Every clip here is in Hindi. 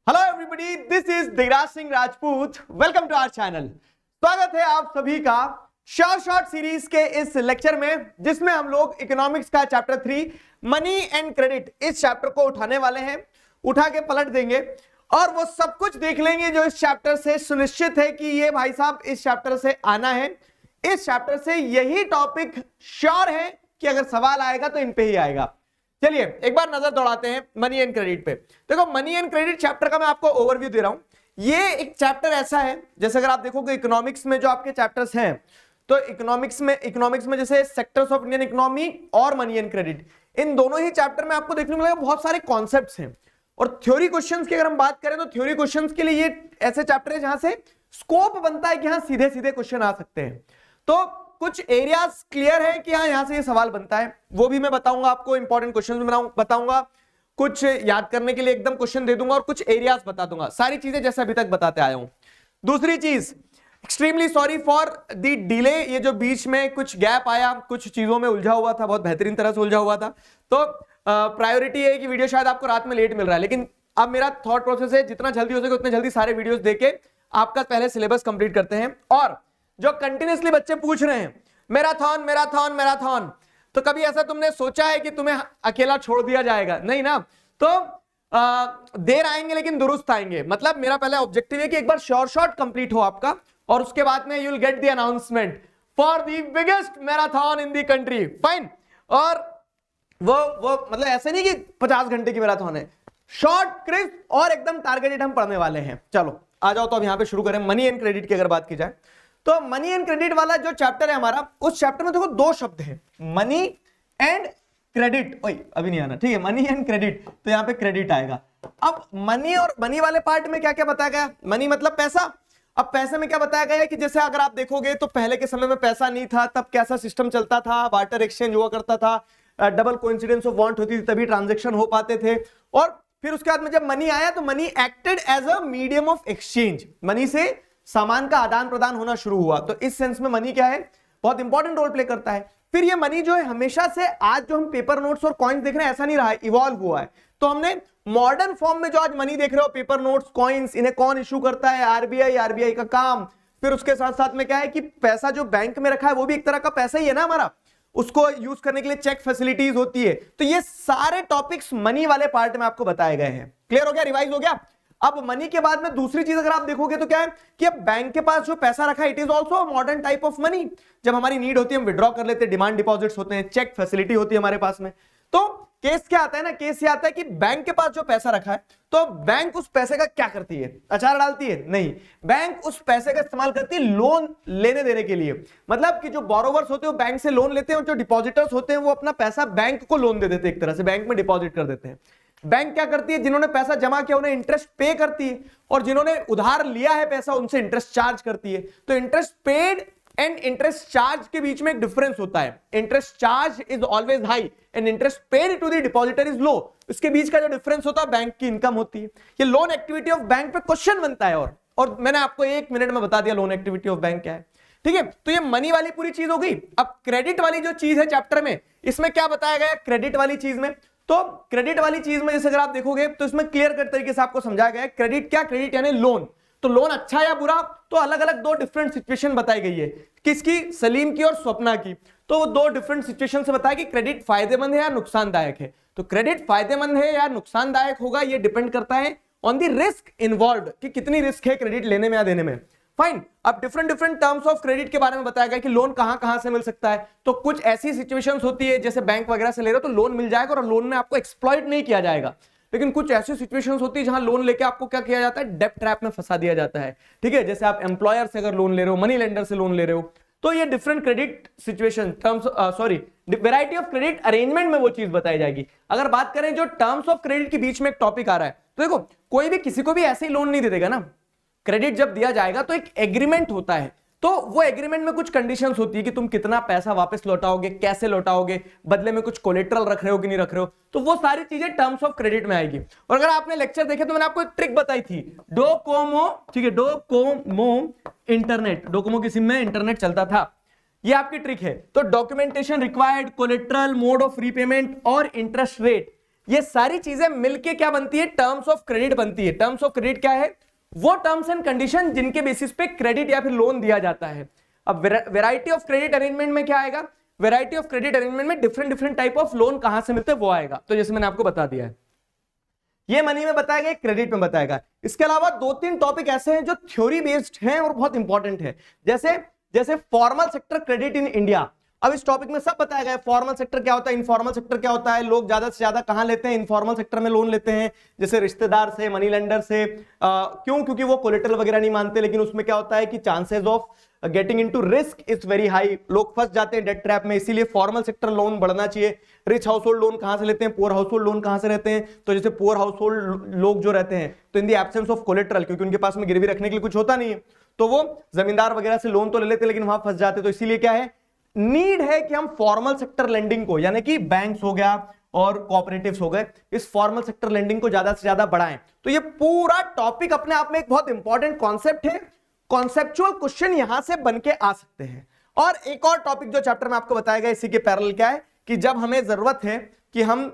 Hello everybody, this is Digraj Singh Rajput. Welcome to our channel. स्वागत है आप सभी का शॉर्ट सीरीज के इस लेक्चर में, जिसमें हम लोग इकोनॉमिक्स का चैप्टर 3 मनी एंड क्रेडिट इस चैप्टर को उठाने वाले हैं। उठा के पलट देंगे और वो सब कुछ देख लेंगे जो इस चैप्टर से सुनिश्चित है कि ये भाई साहब इस चैप्टर से आना है। इस चैप्टर से यही टॉपिक श्योर है कि अगर सवाल आएगा तो इन पे ही आएगा। चलिए एक बार नजर दौड़ाते हैं मनी एंड क्रेडिट पे। देखो, मनी एंड क्रेडिट चैप्टर का मैं आपको ओवरव्यू दे रहा हूं। ये एक चैप्टर ऐसा है, जैसे अगर आप देखोगे इकोनॉमिक्स में जो आपके चैप्टर्स हैं, तो इकोनॉमिक्स में जैसे सेक्टर्स ऑफ इंडियन इकोनॉमी और मनी एंड क्रेडिट, इन दोनों ही चैप्टर में आपको देखने को मिलेगा बहुत सारे कॉन्सेप्ट्स हैं। और थ्योरी क्वेश्चंस की अगर हम बात करें तो थ्योरी क्वेश्चंस के लिए ये ऐसे चैप्टर है जहां से स्कोप बनता है कि हाँ सीधे सीधे क्वेश्चन आ सकते हैं। तो कुछ एरियाज क्लियर है कि हाँ यहां से ये सवाल बनता है, वो भी मैं बताऊंगा आपको। इंपॉर्टेंट क्वेश्चन बताऊंगा, कुछ याद करने के लिए एकदम क्वेश्चन दे दूंगा और कुछ एरियाज बता दूंगा। सारी चीजें जैसे अभी तक बताते आया हूं। दूसरी चीज, extremely sorry for the delay. ये जो बीच में कुछ गैप आया, कुछ चीजों में उलझा हुआ था, बहुत बेहतरीन तरह से उलझा हुआ था। तो प्रायोरिटी है कि वीडियो शायद आपको रात में लेट मिल रहा है, लेकिन अब मेरा थॉट प्रोसेस है जितना जल्दी हो सके उतने जल्दी सारे वीडियोस देके आपका पहले सिलेबस कंप्लीट करते हैं। और जो कंटिन्यूसली बच्चे पूछ रहे हैं मैराथन मैराथन मैराथन, तो कभी ऐसा तुमने सोचा है कि तुम्हें अकेला छोड़ दिया जाएगा? नहीं ना। तो देर आएंगे लेकिन दुरुस्त आएंगे। मतलब मेरा पहला ऑब्जेक्टिव है कि एक बार शॉर्ट कंप्लीट हो आपका, और उसके बाद में you will get the announcement for the biggest marathon in the country. Fine. और वो मतलब ऐसे नहीं कि 50 घंटे की मैराथन है, शॉर्ट क्रिस्प और एकदम टारगेटेड हम पढ़ने वाले हैं। चलो आ जाओ, तो अब यहां पे शुरू करें। मनी एंड क्रेडिट की अगर बात की जाए तो मनी एंड क्रेडिट वाला जो चैप्टर है हमारा, उस चैप्टर में देखो दो शब्द हैं, मनी एंड क्रेडिट। ओए अभी नहीं आना, ठीक है, मनी एंड क्रेडिट, तो यहां पे क्रेडिट आएगा। अब मनी और मनी वाले पार्ट में क्या क्या बताया गया? मनी मतलब पैसा। अब पैसे में क्या बताया गया है कि जैसे अगर आप देखोगे तो पहले के समय में पैसा नहीं था, तब कैसा सिस्टम चलता था, बार्टर एक्सचेंज हुआ करता था, डबल कोइंसिडेंस ऑफ वांट होती थी, तभी ट्रांजैक्शन हो पाते थे। और फिर उसके बाद में जब मनी आया तो money acted as a medium of exchange, money से सामान का आदान प्रदान होना शुरू हुआ। तो इस सेंस में मनी क्या है, बहुत इंपॉर्टेंट रोल प्ले करता है। फिर ये मनी जो है हमेशा से, आज जो हम पेपर नोट्स और कॉइन्स देख रहे हैं ऐसा नहीं रहा है, इवॉल्व हुआ है। तो हमने मॉडर्न फॉर्म में जो आज मनी देख रहे हो, पेपर नोट्स, कॉइन्स, इन्हें कौन इशू करता है? आरबीआई का काम। फिर उसके साथ साथ में क्या है कि पैसा जो बैंक में रखा है वो भी एक तरह का पैसा ही है ना हमारा, उसको यूज करने के लिए चेक फैसिलिटीज होती है। तो ये सारे टॉपिक्स मनी वाले पार्ट में आपको बताए गए हैं। क्लियर हो गया, रिवाइज हो गया। अब मनी के बाद में दूसरी चीज अगर आप देखोगे तो क्या है कि अब बैंक के पास जो पैसा रखा है, it is also modern type of money. जब हमारी नीड होती है हम विड्रॉ कर लेते हैं, डिमांड डिपॉजिट्स होते हैं, चेक फैसिलिटी होती है हमारे पास में। तो केस क्या आता है ना, केस ये आता है कि बैंक के पास जो पैसा रखा है, तो बैंक उस पैसे का क्या करती है? अचार डालती है? नहीं, बैंक उस पैसे का इस्तेमाल करती है लोन लेने देने के लिए। मतलब कि जो बोरोवर्स होते हैं वो बैंक से लोन लेते हैं, और जो डिपॉजिटर्स होते हैं वो अपना पैसा बैंक को लोन दे देते हैं, एक तरह से बैंक में डिपॉजिट कर देते हैं। बैंक क्या करती है, जिन्होंने पैसा जमा किया उन्हें इंटरेस्ट पे करती है, और जिन्होंने उधार लिया है पैसा उनसे इंटरेस्ट चार्ज करती है। तो interest paid and interest charge के बीच में एक डिफरेंस होता है। Interest charge is always high and interest paid to the depositor is low. इसके बीच का जो डिफरेंस होता है बैंक की इनकम होती है। ये लोन एक्टिविटी ऑफ बैंक पे क्वेश्चन बनता है, और मैंने आपको 1 मिनट में बता दिया लोन एक्टिविटी ऑफ बैंक क्या है। ठीक है, तो ये मनी वाली पूरी चीज हो गई। अब क्रेडिट वाली जो चीज है चैप्टर में, इसमें क्या बताया गया क्रेडिट वाली चीज में? तो क्रेडिट वाली चीज में जैसे अगर आप देखोगे तो इसमें क्लियर कट तरीके से आपको समझाया गया है क्रेडिट क्या, क्रेडिट यानी लोन। तो लोन अच्छा या बुरा, तो अलग अलग 2 डिफरेंट सिचुएशन बताई गई है। किसकी? सलीम की और स्वप्ना की। तो वो 2 डिफरेंट सिचुएशन से बताया कि क्रेडिट फायदेमंद है या नुकसानदायक है। तो क्रेडिट फायदेमंद है या नुकसानदायक होगा, ये डिपेंड करता है ऑन द रिस्क इन्वॉल्व, कि कितनी रिस्क है क्रेडिट लेने में या देने में। फाइन। अब डिफरेंट टर्म्स ऑफ क्रेडिट के बारे में बताया गया कि लोन कहां से मिल सकता है। तो कुछ ऐसी सिचुएशंस होती है जैसे बैंक वगैरह से ले रहे हो तो लोन मिल जाएगा और लोन में आपको एक्सप्लॉइट नहीं किया जाएगा। लेकिन कुछ ऐसी सिचुएशंस होती है जहां लोन लेके आपको क्या किया जाता है, डेब्ट ट्रैप में फंसा दिया जाता है। ठीक है, जैसे आप एम्प्लॉयर से अगर लोन ले रहे हो, मनी लेंडर से लोन ले रहे हो, तो ये different credit situation terms variety of credit arrangement में वो चीज बताई जाएगी। अगर बात करें जो टर्म्स ऑफ क्रेडिट के बीच में एक टॉपिक आ रहा है, तो देखो कोई भी किसी को भी ऐसे ही लोन नहीं दे देगा ना। क्रेडिट जब दिया जाएगा तो एक एग्रीमेंट होता है, तो वो एग्रीमेंट में कुछ कंडीशंस होती है कि तुम कितना पैसा वापस लौटाओगे, कैसे लौटाओगे, बदले में कुछ कोलेटरल रख रहे हो कि नहीं रख रहे हो। तो वो सारी चीजें टर्म्स ऑफ क्रेडिट में आएगी। और अगर आपने लेक्चर देखे तो मैंने आपको एक ट्रिक बताई थी, डोकोमो। ठीक है, डोकोमो इंटरनेट, डोकोमो की सिम में इंटरनेट चलता था, ये आपकी ट्रिक है। तो documentation required, collateral, mode of repayment और इंटरेस्ट रेट, ये सारी चीजें मिलके क्या बनती है, टर्म्स ऑफ क्रेडिट बनती है। टर्म्स ऑफ क्रेडिट क्या है, वो टर्म्स एंड कंडीशन जिनके बेसिस पे क्रेडिट या फिर लोन दिया जाता है। अब वैरायटी ऑफ क्रेडिट अरेंजमेंट में क्या आएगा, वैरायटी ऑफ क्रेडिट अरेंजमेंट में different different type of loan कहां से मिलते हैं वो आएगा। तो जैसे मैंने आपको बता दिया है, ये मनी में बताएगा, क्रेडिट में बताएगा। इसके अलावा 2-3 टॉपिक ऐसे हैं जो थ्योरी बेस्ड हैं और बहुत इंपॉर्टेंट है, जैसे formal sector credit in India. अब इस टॉपिक में सब बताया गया है, फॉर्मल सेक्टर क्या होता है, इनफॉर्मल सेक्टर क्या होता है, लोग ज्यादा से ज्यादा कहां लेते हैं, इनफॉर्मल सेक्टर में लोन लेते हैं, जैसे रिश्तेदार से, मनी लेंडर से। क्यों, क्योंकि वो कोलेटरल वगैरह नहीं मानते, लेकिन उसमें क्या होता है कि chances of getting into risk is very high, लोग फंस जाते हैं डेट ट्रैप में, इसीलिए फॉर्मल सेक्टर लोन बढ़ना चाहिए। रिच हाउस होल्ड लोन कहां से लेते हैं, पुअर हाउस होल्ड लोन कहां से रहते हैं, तो जैसे पुअर हाउस होल्ड लोग जो रहते हैं तो इन दी एब्सेंस ऑफ कोलेटरल, क्योंकि उनके पास में गिरवी रखने के लिए कुछ होता नहीं है, तो वो जमींदार वगैरह से लोन तो ले लेते लेकिन वहां फंस जाते। तो इसीलिए क्या है, नीड है कि हम फॉर्मल सेक्टर लेंडिंग को, यानी कि बैंक्स हो गया और कोऑपरेटिव्स हो गए, इस फॉर्मल सेक्टर लेंडिंग को ज्यादा से ज्यादा बढ़ाएं। तो ये पूरा टॉपिक अपने आप में एक बहुत इंपॉर्टेंट कॉन्सेप्ट है, कॉन्सेप्चुअल क्वेश्चन यहां से बन के आ सकते हैं। और एक और टॉपिक जो चैप्टर में आपको बताया गया इसी के पैरेलल क्या है कि जब हमें जरूरत है कि हम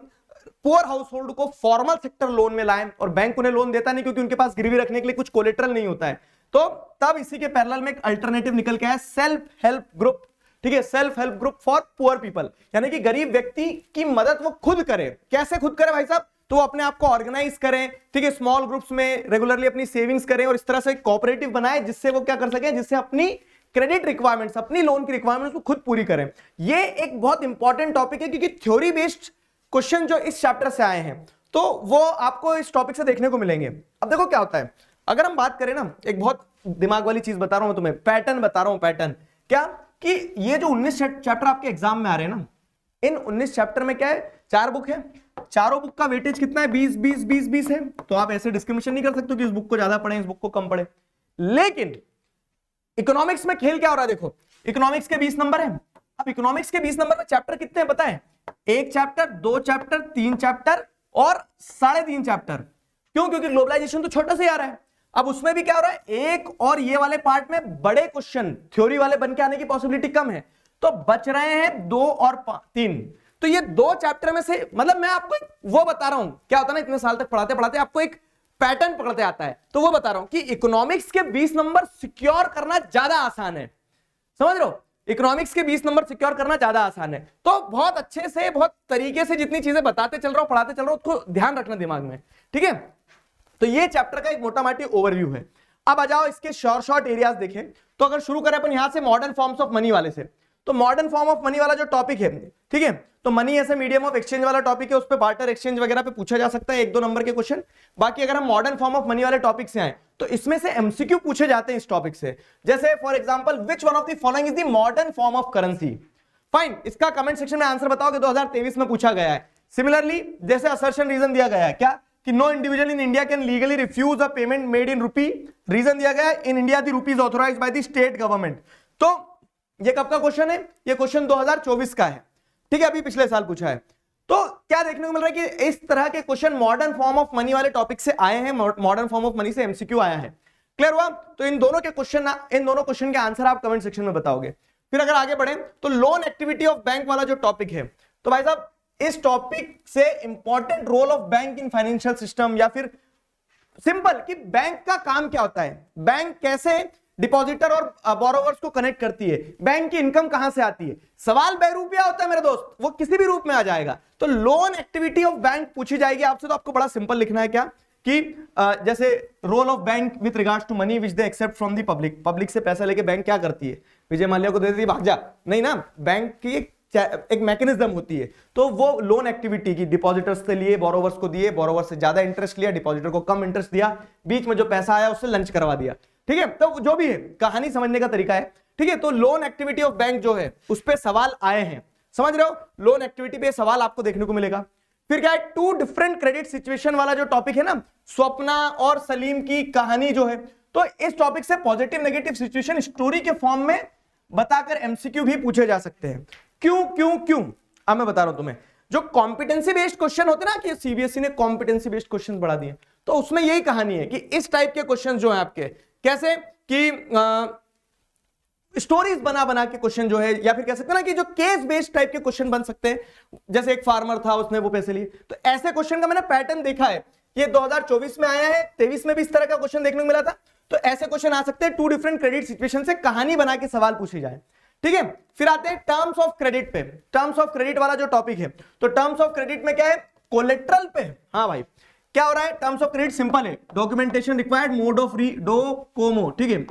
पुअर हाउस होल्ड को फॉर्मल सेक्टर लोन में लाएं और बैंक उन्हें लोन देता नहीं क्योंकि उनके पास गिरवी रखने के लिए कुछ कोलेटरल नहीं होता है, तो तब इसी के पैरेलल में एक अल्टरनेटिव निकल के आया, सेल्फ हेल्प ग्रुप। ठीक है, self help group for poor people, यानी कि गरीब व्यक्ति की मदद वो खुद करे। कैसे खुद करे भाई साहब, तो वो अपने आप को ऑर्गेनाइज करें, ठीक है, स्मॉल ग्रुप्स में रेगुलरली अपनी सेविंग्स करें और इस तरह से कोऑपरेटिव बनाए जिससे वो क्या कर सके, जिससे अपनी क्रेडिट रिक्वायरमेंट्स, अपनी लोन की रिक्वायरमेंट्स को खुद पूरी करें। ये एक बहुत इंपॉर्टेंट टॉपिक है क्योंकि थ्योरी बेस्ड क्वेश्चन जो इस चैप्टर से आए हैं तो वो आपको इस टॉपिक से देखने को मिलेंगे। अब देखो क्या होता है, अगर हम बात करें ना, एक बहुत दिमाग वाली चीज बता रहा हूं तुम्हें, पैटर्न बता रहा हूं, पैटर्न क्या कि ये जो 19 चैप्टर आपके एग्जाम में आ रहे हैं ना, इन 19 चैप्टर में क्या है, 4 बुक है, चारों बुक का वेटेज कितना है, 20-20-20-20 है। तो आप ऐसे डिस्क्रिमिनेशन नहीं कर सकते कि इस बुक को ज्यादा पढ़ें, इस बुक को कम पढ़े। लेकिन इकोनॉमिक्स में खेल क्या हो रहा है, देखो इकोनॉमिक्स के 20 नंबर है। अब इकोनॉमिक्स के 20 नंबर में चैप्टर कितने हैं पता है, 1 चैप्टर, 2 चैप्टर, 3 चैप्टर और 3.5 चैप्टर। क्यों, क्योंकि ग्लोबलाइजेशन तो छोटा से आ रहा है। अब उसमें भी क्या हो रहा है, एक और ये वाले पार्ट में बड़े क्वेश्चन थ्योरी वाले बन के आने की पॉसिबिलिटी कम है, तो बच रहे हैं 2 और 3। तो ये 2 चैप्टर में से, मतलब मैं आपको वो बता रहा हूं, क्या होता है ना, इतने साल तक पढ़ाते पढ़ाते आपको एक पैटर्न पकड़ते आता है, तो वो बता रहा हूं कि इकोनॉमिक्स के 20 नंबर सिक्योर करना ज्यादा आसान है। समझ रहे हो, इकोनॉमिक्स के 20 नंबर सिक्योर करना ज्यादा आसान है। तो बहुत अच्छे से, बहुत तरीके से जितनी चीजें बताते चल रहा हूं, पढ़ाते चल रहा हूं, उसको ध्यान रखना दिमाग में, ठीक है। तो ये चैप्टर का एक मोटा माटी ओवरव्यू है। अब आ जाओ इसके शॉर्ट एरियाज देखें। तो अगर शुरू करें अपन यहां से मॉडर्न फॉर्म्स ऑफ मनी वाले से, तो मॉडर्न फॉर्म ऑफ मनी वाला जो टॉपिक है, ठीक है, तो मनी ऐसे मीडियम ऑफ एक्सचेंज वाला टॉपिक है, उस पर बार्टर एक्सचेंज वगैरह पे पूछा जा सकता है 1-2 नंबर के क्वेश्चन। बाकी अगर हम मॉडर्न फॉर्म ऑफ मनी वाले टॉपिक से आए तो इसमें से एमसीक्यू पूछे जाते हैं इस टॉपिक से। जैसे for example, which one of the following is the modern form of currency. Fine, इसका कमेंट सेक्शन में आंसर बताओ कि 2023 में पूछा गया है। सिमिलरली जैसे असर्शन रीजन दिया गया है क्या, कि no individual in India can legally refuse a payment made in rupee. Reason दिया गया है, in India the rupee is authorised by the state government. तो ये कब का क्वेश्चन है, ये क्वेश्चन 2024 का है, ठीक है, अभी पिछले साल पूछा है। तो क्या देखने को मिल रहा है कि इस तरह के question modern form of money वाले टॉपिक से आए हैं, मॉडर्न फॉर्म ऑफ मनी से एमसीक्यू आया है। क्लियर हुआ, तो इन दोनों क्वेश्चन के आंसर आप कमेंट सेक्शन में बताओगे। फिर अगर आगे बढ़े तो लोन एक्टिविटी ऑफ बैंक वाला जो टॉपिक है, तो भाई साहब इस टॉपिक से important role of bank in financial system, या फिर सिंपल कि बैंक का काम क्या होता है, बैंक कैसे डिपॉजिटर और बोरोवर्स को कनेक्ट करती है, बैंक की इनकम कहां से आती है। सवाल बेरूपिया होता है मेरे दोस्त, वो किसी भी रूप में आ जाएगा। तो लोन एक्टिविटी ऑफ बैंक पूछी जाएगी आपसे, तो आपको बड़ा सिंपल लिखना है क्या कि जैसे role of bank with regards to money which they accept from the public. Public से पैसा लेके बैंक क्या करती है, विजय माल्या को दे देती है भाग जा, नहीं ना, बैंक की एक मैकेनिज्म होती है। तो वो लोन एक्टिविटी की डिपॉजिटर्स से लिए, बोरोवर्स को दिए, बोरोवर से ज्यादा इंटरेस्ट लिया, डिपॉजिटर को कम इंटरेस्ट दिया, बीच में जो पैसा आया उससे लंच करवा दिया, ठीक है। तो जो भी है कहानी समझने का तरीका है, ठीक है। तो लोन एक्टिविटी ऑफ बैंक जो है उस पर सवाल आए हैं, समझ रहे हो, लोन एक्टिविटी पे सवाल आपको देखने को मिलेगा। फिर क्या है, 2 डिफरेंट क्रेडिट सिचुएशन वाला जो टॉपिक है ना, स्वप्ना और सलीम की कहानी जो है, तो इस टॉपिक से पॉजिटिव नेगेटिव सिचुएशन स्टोरी के फॉर्म में बताकर एमसीक्यू भी पूछे जा सकते हैं। क्यों क्यों क्यों, अब मैं बता रहा हूं तुम्हें। जो कॉम्पिटेंसी बेस्ड क्वेश्चन होते हैं ना, कि सीबीएसई ने कॉम्पिटेंसी बेस्ड क्वेश्चन बढ़ा दिए, तो उसमें यही कहानी है कि इस टाइप के क्वेश्चन जो है आपके, कैसे कि स्टोरीज बना बना के क्वेश्चन जो है, या फिर कह सकते हैं ना कि जो केस बेस्ड टाइप के क्वेश्चन बन सकते हैं, जैसे एक फार्मर था उसने वो पैसे लिए, तो ऐसे क्वेश्चन का मैंने पैटर्न देखा है। ये 2024 में आया है, 23 में भी इस तरह का क्वेश्चन देखने को मिला था। तो ऐसे क्वेश्चन आ सकते हैं, टू डिफरेंट क्रेडिट सिचुएशन से कहानी बना के सवाल पूछे जाए, ठीक है। फिर आते हैं टर्म्स ऑफ क्रेडिट पे। टर्म्स ऑफ क्रेडिट वाला जो टॉपिक है, तो टर्म्स ऑफ क्रेडिट में क्या है, कोलेट्रल पे। हाँ भाई, क्या हो रहा है, टर्म्स ऑफ क्रेडिट सिंपल है, documentation required, mode of Docomo, ठीक है,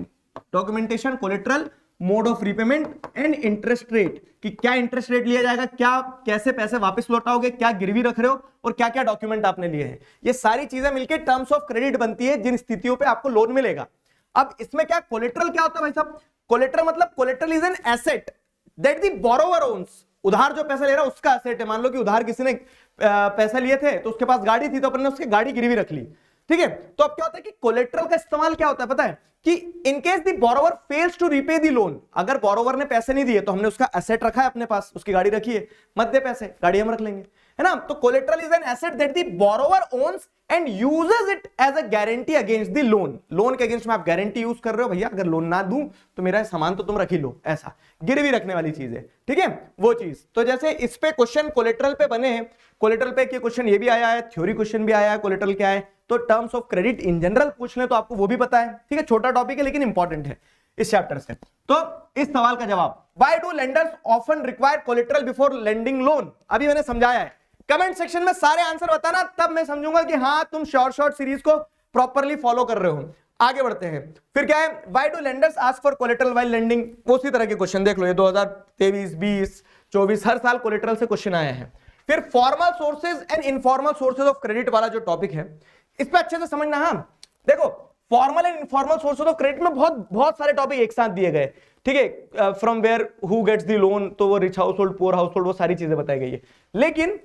documentation, collateral, mode of repayment and interest rate, कि क्या इंटरेस्ट रेट लिया जाएगा, क्या कैसे पैसे वापस लौटाओगे, क्या गिरवी रख रहे हो, और क्या क्या डॉक्यूमेंट आपने लिए हैं। ये सारी चीजें मिलकर टर्म्स ऑफ क्रेडिट बनती है, जिन स्थितियों पे आपको लोन मिलेगा। अब इसमें क्या कोलेट्रल क्या होता है भाई साहब, कोलेट्रल मतलब collateral is an asset that the borrower owns. उधार जो पैसा ले रहा है उसका एसेट है। मान लो कि उधार किसी ने पैसा लिए थे, तो उसके पास गाड़ी थी, तो अपन ने उसकी गाड़ी गिरवी रख ली, ठीक है। तो अब क्या होता है कि कोलेट्रल का इस्तेमाल क्या होता है पता है, कि in case the borrower fails to repay the loan, अगर बोरोवर ने पैसे नहीं दिए तो हमने उसका एसेट रखा है अपने पास, उसकी गाड़ी रखी है, मत दे पैसे, गाड़ी हम रख लेंगे, है ना। तो collateral is an asset that the borrower owns and uses it as a guarantee against the loan. Loan के अगेंस्ट में आप गारंटी यूज कर रहे हो, भैया अगर लोन ना दूं तो मेरा सामान तो तुम रख ही लो, ऐसा गिरवी रखने वाली चीज है, ठीक है, वो चीज। तो जैसे इस पे क्वेश्चन कोलेट्रल पे बने हैं, कोलेट्रल पे के क्वेश्चन ये भी आया है, थ्योरी क्वेश्चन भी आया है, कोलेट्रल क्या है। तो terms of credit in general पूछ ले तो आपको वो भी पता है, ठीक है, छोटा टॉपिक है लेकिन इंपॉर्टेंट है इस चैप्टर से। तो इस सवाल का जवाब, why do lenders often require collateral before lending loan, अभी मैंने समझाया है। कमेंट सेक्शन में सारे आंसर बताना, तब मैं समझूंगा कि हाँ तुम शॉर्ट सीरीज को प्रॉपर्ली फॉलो कर रहे हो। आगे बढ़ते हैं, फिर क्या है, why do lenders ask for collateral while lending, उसी तरह के क्वेश्चन देख लो, ये 2023, 20, 24 हर साल कोलेट्रल से क्वेश्चन आए हैं। फिर formal sources and informal sources of credit वाला जो टॉपिक है, इस पे अच्छे से समझना। हाँ देखो, formal and informal sources of credit में बहुत सारे टॉपिक एक साथ दिए गए, ठीक है, from where who gets the loan, तो वो rich household, poor household, वो सारी चीजें बताई गई है। लेकिन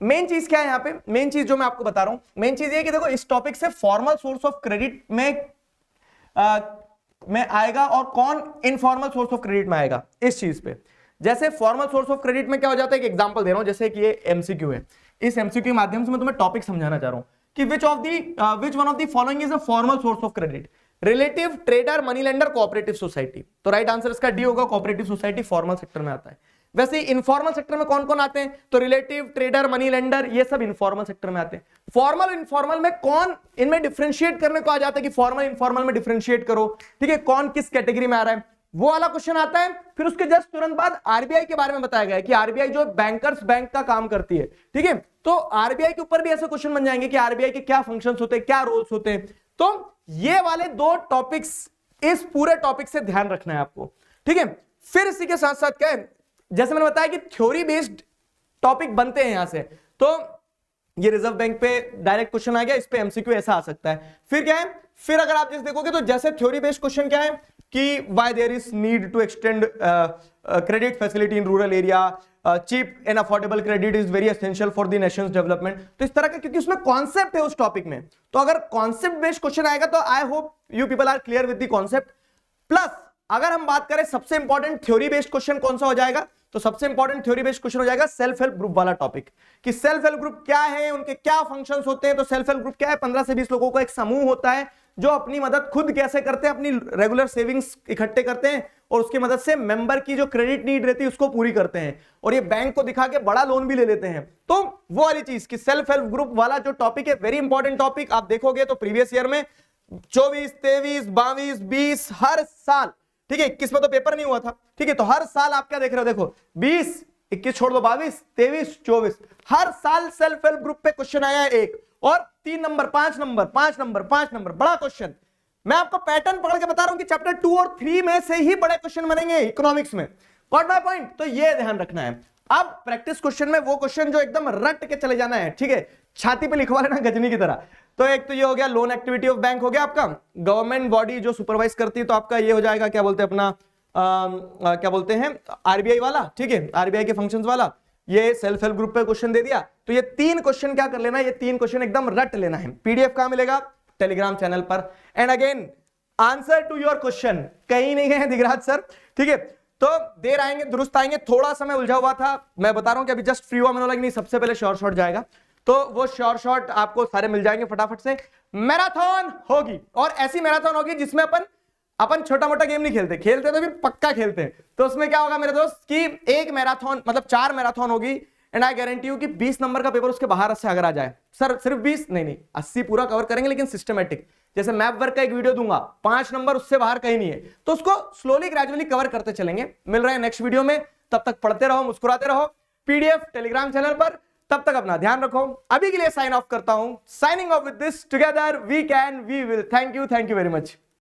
मेन चीज क्या है यहाँ पे, मेन चीज जो मैं आपको बता रहा हूं, मेन चीज ये कि देखो इस टॉपिक से फॉर्मल सोर्स ऑफ क्रेडिट में आएगा और कौन इनफॉर्मल सोर्स ऑफ क्रेडिट में आएगा, इस चीज पे। जैसे फॉर्मल सोर्स ऑफ क्रेडिट में क्या हो जाता है, एक एग्जांपल दे रहा हूं, जैसे कि ये एमसीक्यू है, इस एमसीक्यू के माध्यम से मैं तुम्हें टॉपिक समझाना चाह रहा हूं कि which one of the following is a formal source of credit, relative, trader, money lender, cooperative society. तो राइट आंसर इसका डी होगा, कोऑपरेटिव सोसाइटी फॉर्मल सेक्टर में आता है। वैसे इनफॉर्मल सेक्टर में कौन कौन आते हैं, तो रिलेटिव, ट्रेडर, मनी लेंडर, ये सब इनफॉर्मल सेक्टर में आते हैं। फॉर्मल इनफॉर्मल में कौन इनमें डिफरेंशिएट करने को आ जाता है कि फॉर्मल इनफॉर्मल में डिफरेंशिएट करो, ठीक है, कौन किस कैटेगरी में आ रहा है, वो वाला क्वेश्चन आता है। फिर उसके जस्ट तुरंत बाद आरबीआई के बारे में बताया गया है कि आरबीआई जो बैंकर्स बैंक का काम करती है, ठीक है, तो आरबीआई के ऊपर भी ऐसे क्वेश्चन बन जाएंगे कि आरबीआई के क्या फंक्शंस होते हैं, क्या रोल्स होते हैं। तो ये वाले दो टॉपिक्स, इस पूरे टॉपिक से ध्यान रखना है आपको, ठीक है। फिर इसी के साथ साथ क्या है, जैसे मैंने बताया कि थ्योरी बेस्ड टॉपिक बनते हैं यहां से, तो ये रिजर्व बैंक पे डायरेक्ट क्वेश्चन आ गया, इस पे एमसीक्यू ऐसा आ सकता है। फिर क्या है, फिर अगर आप जैसे देखोगे तो जैसे थ्योरी बेस्ड क्वेश्चन क्या है कि why there is need to extend credit facility in rural area, cheap and affordable credit is very essential for the nation's development. तो इस तरह का, क्योंकि उसमें कॉन्सेप्ट है उस टॉपिक में, तो अगर कॉन्सेप्ट बेस्ड क्वेश्चन आएगा तो I hope you people are clear with the concept. Plus अगर हम बात करें सबसे इंपॉर्टेंट थ्योरी बेस्ड क्वेश्चन कौन सा हो जाएगा, तो सबसे इंपॉर्टेंट थ्योरी बेस्ड क्वेश्चन हो जाएगा सेल्फ हेल्प ग्रुप वाला टॉपिक, कि सेल्फ हेल्प ग्रुप क्या है, उनके क्या फंक्शंस होते हैं। तो सेल्फ हेल्प ग्रुप क्या है, 15 से 20 लोगों का एक समूह होता है जो अपनी मदद खुद कैसे करते हैं, अपनी रेगुलर सेविंग्स इकट्ठे करते हैं और उसकी मदद से मेंबर की जो क्रेडिट नीड रहती है उसको पूरी करते हैं, और ये बैंक को दिखा के बड़ा लोन भी ले लेते हैं। तो वो वाली चीज कि सेल्फ हेल्प ग्रुप वाला जो टॉपिक है, वेरी इंपॉर्टेंट टॉपिक। आप देखोगे तो प्रीवियस ईयर में 24, 23, 22, 20 हर साल, ठीक है, 21 में तो पेपर नहीं हुआ था, ठीक है, तो हर साल आप क्या देख रहे हो, देखो 20, 21 छोड़ दो, 22, 23, 24 हर साल सेल्फ हेल्प ग्रुप पे क्वेश्चन आया है एक, और 3 नंबर, 5 नंबर, 5 नंबर, 5 नंबर, बड़ा क्वेश्चन। मैं आपको पैटर्न पकड़ के बता रहा हूं कि चैप्टर 2 और 3 में से ही बड़े क्वेश्चन बनेंगे इकोनॉमिक्स में। Got my point? तो ये ध्यान रखना है। अब प्रैक्टिस क्वेश्चन में वो क्वेश्चन जो एकदम रट के चले जाना है, ठीक है, छाती पे लिखवा लेना गजनी की तरह। तो एक तो ये हो गया लोन एक्टिविटी ऑफ बैंक हो गया आपका, गवर्नमेंट बॉडी जो सुपरवाइज करती है, तो आपका ये हो जाएगा क्या बोलते हैं अपना क्या बोलते हैं आरबीआई वाला, ठीक है, आरबीआई के फंक्शंस वाला। ये सेल्फ हेल्प ग्रुप पे क्वेश्चन दे दिया, तो ये 3 क्वेश्चन क्या कर लेना है, ये 3 क्वेश्चन एकदम रट लेना है। पीडीएफ कहां मिलेगा, टेलीग्राम चैनल पर। And again answer to your question कहीं नहीं गए दिगराज सर, ठीक है, तो देर आएंगे दुरुस्त आएंगे। थोड़ा सा मैं उलझा हुआ था, मैं बता रहा हूं कि अभी जस्ट फ्री हुआ, मैंने बोला नहीं सबसे पहले शॉर्ट शॉर्ट जाएगा, तो वो शॉर्ट आपको सारे मिल जाएंगे फटाफट से। मैराथन होगी, और ऐसी मैराथन होगी जिसमें अपन अपन छोटा मोटा गेम नहीं खेलते, खेलते तो फिर पक्का खेलते हैं। तो उसमें क्या होगा मेरे दोस्त कि एक मैराथन मतलब 4 मैराथन होगी, एंड आई गारंटी यू कि 20 नंबर का पेपर उसके बाहर से अगर आ जाए, सर सिर्फ 20 नहीं 80 पूरा कवर करेंगे, लेकिन सिस्टमेटिक, जैसे मैप वर्क का एक वीडियो दूंगा 5 नंबर उससे बाहर कहीं नहीं है, तो उसको स्लोली ग्रेजुअली कवर करते चलेंगे। मिल रहे हैं नेक्स्ट वीडियो में, तब तक पढ़ते रहो, मुस्कुराते रहो, पीडीएफ टेलीग्राम चैनल पर। तब तक अपना ध्यान रखो। अभी के लिए साइन ऑफ करता हूं, signing off with this, together we can we will. Thank you very much.